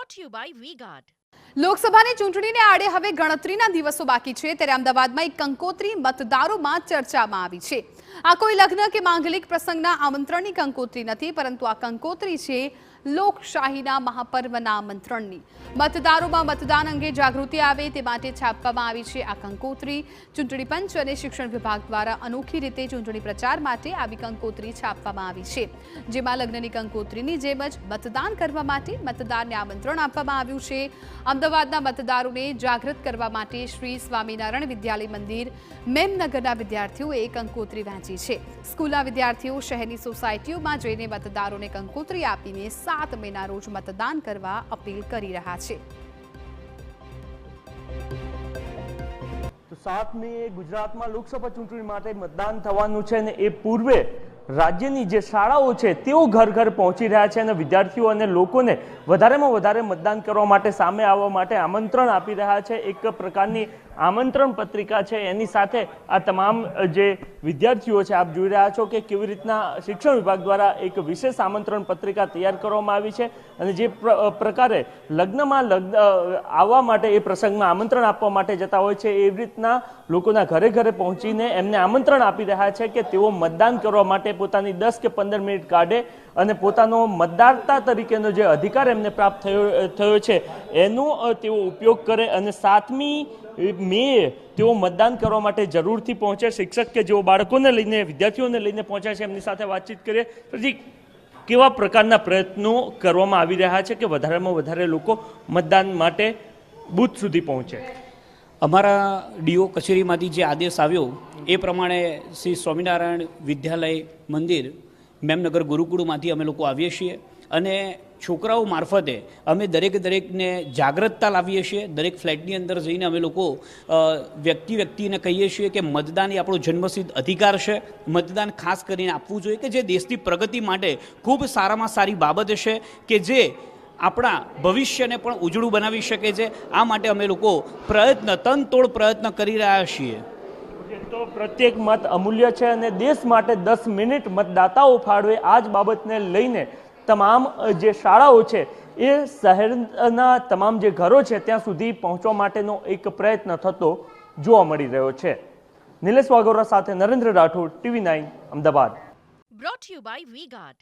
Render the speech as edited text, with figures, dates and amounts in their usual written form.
brought to you by V-Guard. લોકસભાની ચૂંટણીને આડે હવે ગણતરીના દિવસો બાકી છે ત્યારે અમદાવાદમાં એક કંકોત્રી મતદારોમાં ચર્ચામાં આવી છે। આ કોઈ લગ્ન કે માંગલિક પ્રસંગના આમંત્રણની કંકોત્રી નથી, પરંતુ આ કંકોત્રી છે લોકશાહીના મહાપર્વના આમંત્રણની। મતદારોમાં મતદાન અંગે જાગૃતિ આવે તે માટે છાપવામાં આવી છે આ કંકોત્રી। ચૂંટણી પંચ અને શિક્ષણ વિભાગ દ્વારા અનોખી રીતે ચૂંટણી પ્રચાર માટે આવી કંકોત્રી છાપવામાં આવી છે, જેમાં લગ્નની કંકોત્રીની જેમ જ મતદાન કરવા માટે મતદારને આમંત્રણ આપવામાં આવ્યું છે। અમદાવાદના મતદારોને જાગૃત કરવા માટે શ્રી સ્વામિનારાયણ વિદ્યાલય મંદિર મેમનગરના વિદ્યાર્થીઓએ કંકોત્રી વહેંચી છે। સ્કૂલના વિદ્યાર્થીઓ શહેરની સોસાયટીઓમાં જઈને મતદારોને કંકોત્રી આપીને 7 મેના રોજ મતદાન કરવા અપીલ કરી રહ્યા છે। તો 7 મે ગુજરાતમાં લોકસભા ચૂંટણી માટે મતદાન થવાનું છે અને એ પૂર્વે રાજ્યની જે શાળાઓ છે તેઓ ઘર ઘર પહોંચી રહ્યા છે અને વિદ્યાર્થીઓ અને લોકોને વધારેમાં વધારે મતદાન કરવા માટે સામે આવવા માટે આમંત્રણ આપી રહ્યા છે। એક પ્રકારની આમંત્રણ પત્રિકા છે, એની સાથે આ તમામ જે વિદ્યાર્થીઓ છે આપ જોઈ રહ્યા છો કે કેવી રીતના શિક્ષણ વિભાગ દ્વારા એક વિશેષ આમંત્રણ પત્રિકા તૈયાર કરવામાં આવી છે અને જે પ્રકારે લગ્નમાં આવવા માટે એ પ્રસંગમાં આમંત્રણ આપવા માટે જતા હોય છે એવી રીતના લોકોના ઘરે ઘરે પહોંચીને એમને આમંત્રણ આપી રહ્યા છે કે તેઓ મતદાન કરવા માટે પોતાની 10 કે 15 મિનિટ કાઢે અને પોતાનો મતદારતા તરીકેનો જે અધિકાર એમને પ્રાપ્ત થયો છે એનો તેઓ ઉપયોગ કરે અને 7મી મે તેઓ મતદાન કરવા માટે જરૂરથી પહોંચે। શિક્ષક કે જેઓ બાળકોને લઈને વિદ્યાર્થીઓને લઈને પહોંચ્યા છે એમની સાથે વાતચીત કરીએ। પછી કેવા પ્રકારના પ્રયત્નો કરવામાં આવી રહ્યા છે કે વધારેમાં વધારે લોકો મતદાન માટે બૂથ સુધી પહોંચે? અમારા ડીઓ કચેરીમાંથી જે આદેશ આવ્યો એ પ્રમાણે શ્રી સ્વામિનારાયણ વિદ્યાલય મંદિર મેમનગર ગુરુકુળમાંથી અમે લોકો આવીએ છીએ અને છોકરાઓ મારફતે અમે દરેકને જાગૃતતા લાવીએ છીએ। દરેક ફ્લેટની અંદર જઈને અમે લોકો વ્યક્તિને કહીએ છીએ કે મતદાન એ આપણો જન્મસિદ્ધ અધિકાર છે, મતદાન ખાસ કરીને આપવું જોઈએ કે જે દેશની પ્રગતિ માટે ખૂબ સારામાં સારી બાબત છે કે જે આપણા ભવિષ્યને પણ ઉજળું બનાવી શકે છે। આ માટે અમે લોકો તનતોડ પ્રયત્ન કરી રહ્યા છીએ। તો પ્રત્યેક મત અમૂલ્ય છે અને દેશ માટે 10 મિનિટ મતદાતાઓ ફાળવે આ જ બાબતને લઈને તમામ જે શાળાઓ છે એ શહેરના તમામ જે ઘરો છે ત્યાં સુધી પહોંચવા માટેનો એક પ્રયત્ન થતો જોવા મળી રહ્યો છે। નિલેશ વાઘોરા સાથે Narendra Rathod, TV9 Ahmedabad. Brought to you by V-Guard.